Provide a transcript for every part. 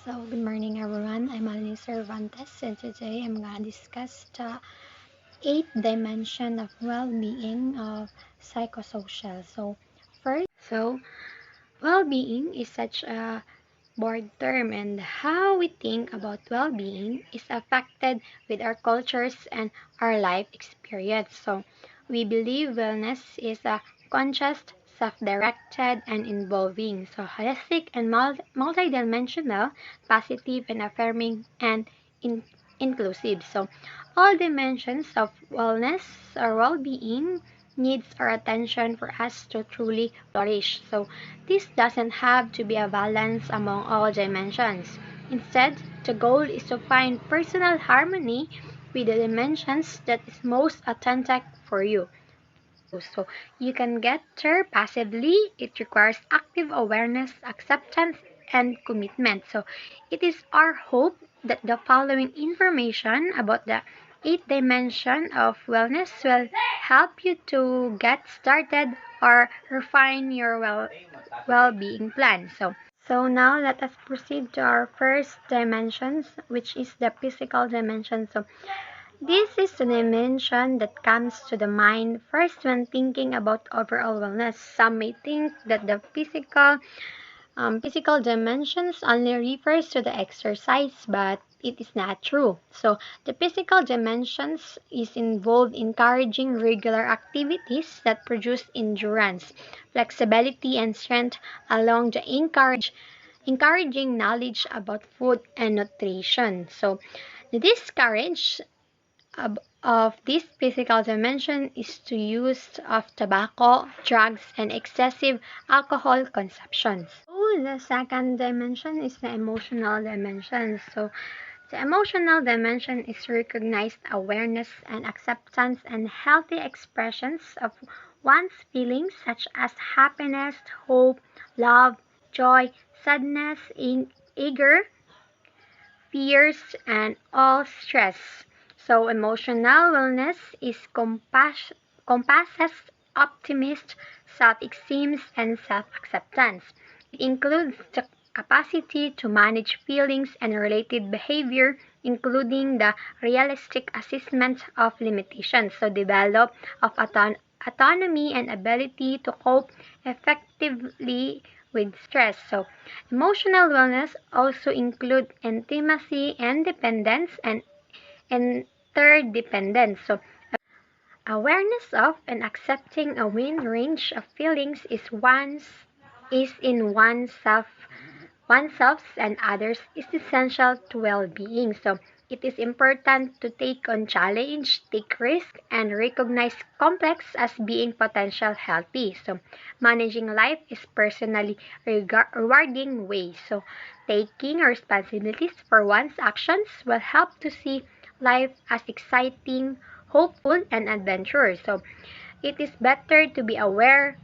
So, good morning everyone. I'm Alani Cervantes, and today I'm going to discuss the eight dimension of well-being of psychosocial. So well-being is such a broad term, and how we think about well-being is affected with our cultures and our life experience. So, we believe wellness is a conscious, self-directed, and involving. So, holistic and multidimensional, positive and affirming, and inclusive. So, all dimensions of wellness or well-being needs our attention for us to truly flourish. So, this doesn't have to be a balance among all dimensions. Instead, the goal is to find personal harmony with the dimensions that is most authentic for you. So you can get there passively. It requires active awareness, acceptance, and commitment. So it is our hope that the following information about the eight dimension of wellness will help you to get started or refine your well-being plan. So now let us proceed to our first dimensions, which is the physical dimension. So this is the dimension that comes to the mind first when thinking about overall wellness. Some may think that the physical dimensions only refers to the exercise, but it is not true. So the physical dimensions is involved in encouraging regular activities that produce endurance, flexibility, and strength along the encouraging knowledge about food and nutrition. So the discourage of this physical dimension is to use of tobacco, drugs, and excessive alcohol consumption. So the second dimension is the emotional dimension. So the emotional dimension is recognized awareness and acceptance and healthy expressions of one's feelings such as happiness, hope, love, joy, sadness, anger, fears, and all stress. So emotional wellness is compasses optimism, self-esteem, and self-acceptance. It includes the capacity to manage feelings and related behavior, including the realistic assessment of limitations. So develop of autonomy and ability to cope effectively with stress. So emotional wellness also include intimacy and dependence and interdependence. So awareness of and accepting a wide range of feelings is in oneself and others is essential to well-being. So it is important to take on challenge, take risk, and recognize complex as being potential healthy. So managing life is personally rewarding way. So taking responsibilities for one's actions will help to see life as exciting, hopeful, and adventurous. So it is better to be aware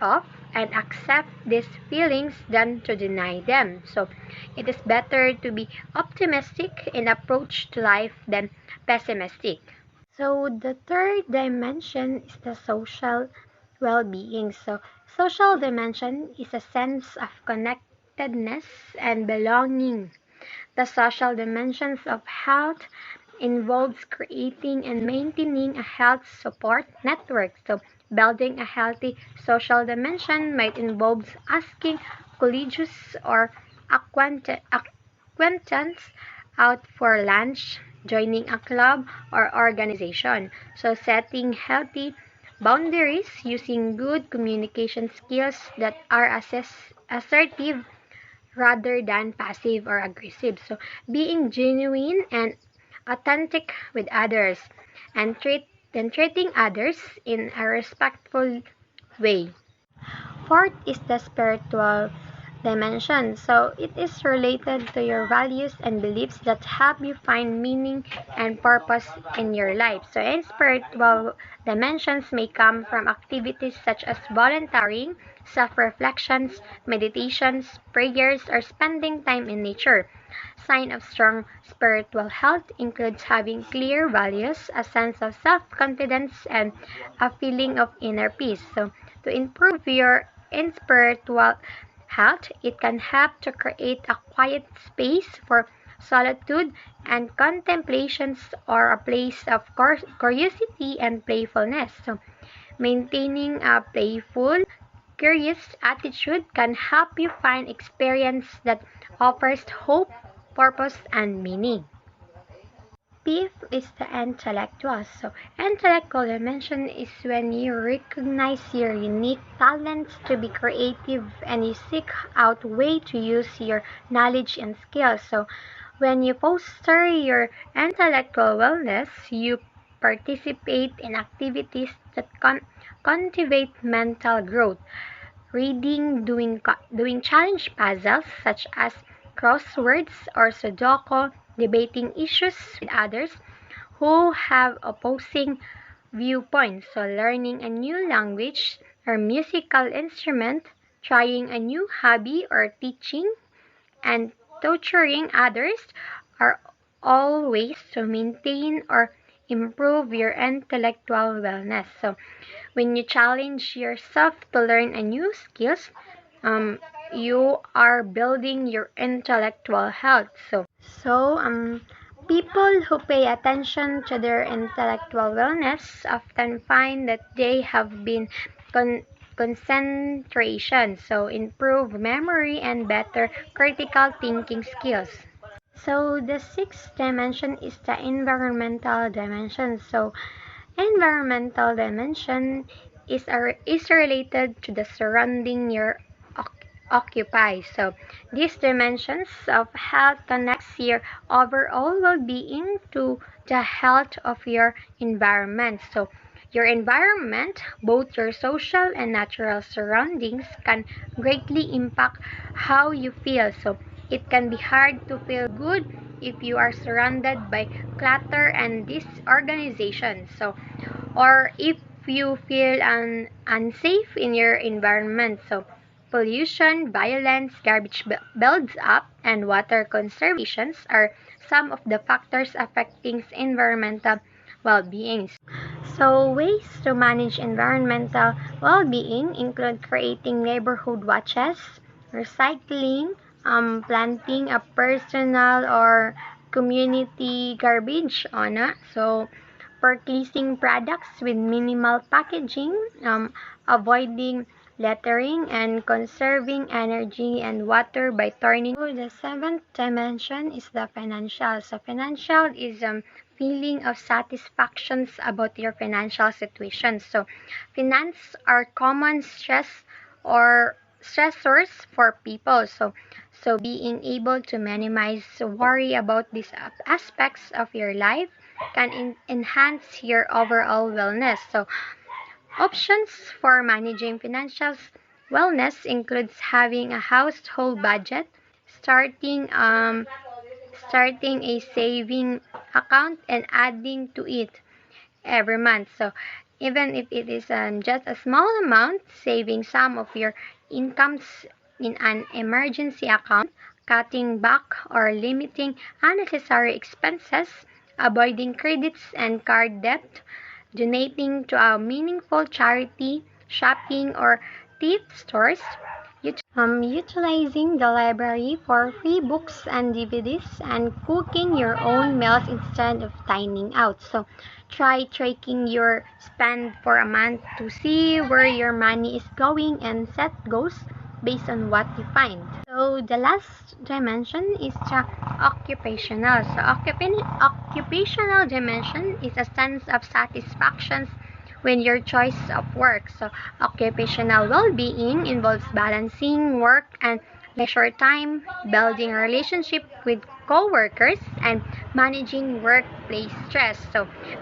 of and accept these feelings than to deny them. So it is better to be optimistic in approach to life than pessimistic. So the third dimension is the social well-being. So social dimension is a sense of connectedness and belonging. The social dimensions of health involves creating and maintaining a health support network. So, building a healthy social dimension might involve asking colleagues or acquaintance out for lunch, joining a club or organization. So, setting healthy boundaries using good communication skills that are assertive rather than passive or aggressive. So, being genuine and authentic with others and treating others in a respectful way. Fourth is the spiritual dimension. So it is related to your values and beliefs that help you find meaning and purpose in your life. So in spiritual dimensions may come from activities such as volunteering, self-reflections, meditations, prayers, or spending time in nature. Sign of strong spiritual health includes having clear values, a sense of self-confidence, and a feeling of inner peace. So to improve your in spiritual health. It can help to create a quiet space for solitude and contemplations, or a place of curiosity and playfulness. So, maintaining a playful, curious attitude can help you find experience that offers hope, purpose, and meaning. Fifth is the intellectual. So, intellectual dimension is when you recognize your unique talents to be creative and you seek out way to use your knowledge and skills. So, when you foster your intellectual wellness, you participate in activities that cultivate mental growth. Reading, doing challenge puzzles such as crosswords or Sudoku, debating issues with others who have opposing viewpoints. So, learning a new language or musical instrument, trying a new hobby, or teaching and tutoring others are all ways to maintain or improve your intellectual wellness. So, when you challenge yourself to learn a new skills, you are building your intellectual health. So, people who pay attention to their intellectual wellness often find that they have been con- concentration, so improve memory and better critical thinking skills. So the sixth dimension is the environmental dimension. So environmental dimension is related to the surrounding you occupy. So these dimensions of health connects your overall well-being to the health of your environment. So your environment, both your social and natural surroundings, can greatly impact how you feel. So it can be hard to feel good if you are surrounded by clutter and disorganization. So, or if you feel unsafe in your environment. So, pollution, violence, garbage builds up, and water conservations are some of the factors affecting environmental well-being. So, ways to manage environmental well-being include creating neighborhood watches, recycling, planting a personal or community garbage on so purchasing products with minimal packaging, avoiding littering, and conserving energy and water by turning. So the seventh dimension is the financial. So financial is feeling of satisfactions about your financial situation. So finance are common or stressors for people. So being able to minimize worry about these aspects of your life can enhance your overall wellness. So options for managing financial wellness includes having a household budget, starting starting a saving account and adding to it every month. So even if it is just a small amount, saving some of your incomes in an emergency account, cutting back or limiting unnecessary expenses, avoiding credits and card debt, donating to a meaningful charity, shopping or thrift stores, utilizing the library for free books and DVDs, and cooking your own meals instead of dining out. So try tracking your spend for a month to see where your money is going and set goals based on what you find. So the last dimension is the occupational. So occupational dimension is a sense of satisfaction when your choice of work. So occupational well-being involves balancing work and leisure time, building a relationship with co-workers, and managing workplace stress.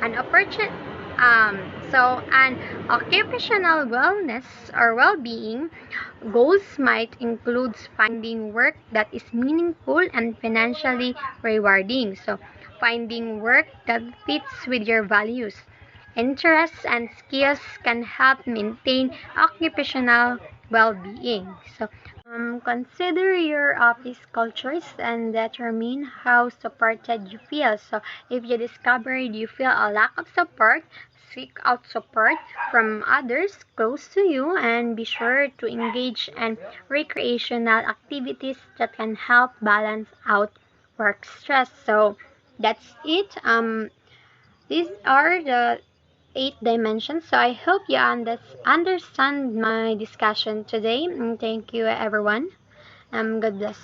An opportunity an occupational wellness or well-being goals might include finding work that is meaningful and financially rewarding. So, finding work that fits with your values, interests, and skills can help maintain occupational well-being. So, Consider your office cultures and determine how supported you feel. So, if you discovered you feel a lack of support, seek out support from others close to you and be sure to engage in recreational activities that can help balance out work stress. So, that's it. These are the 8 dimensions. So I hope you understand my discussion today. Thank you, everyone. God bless.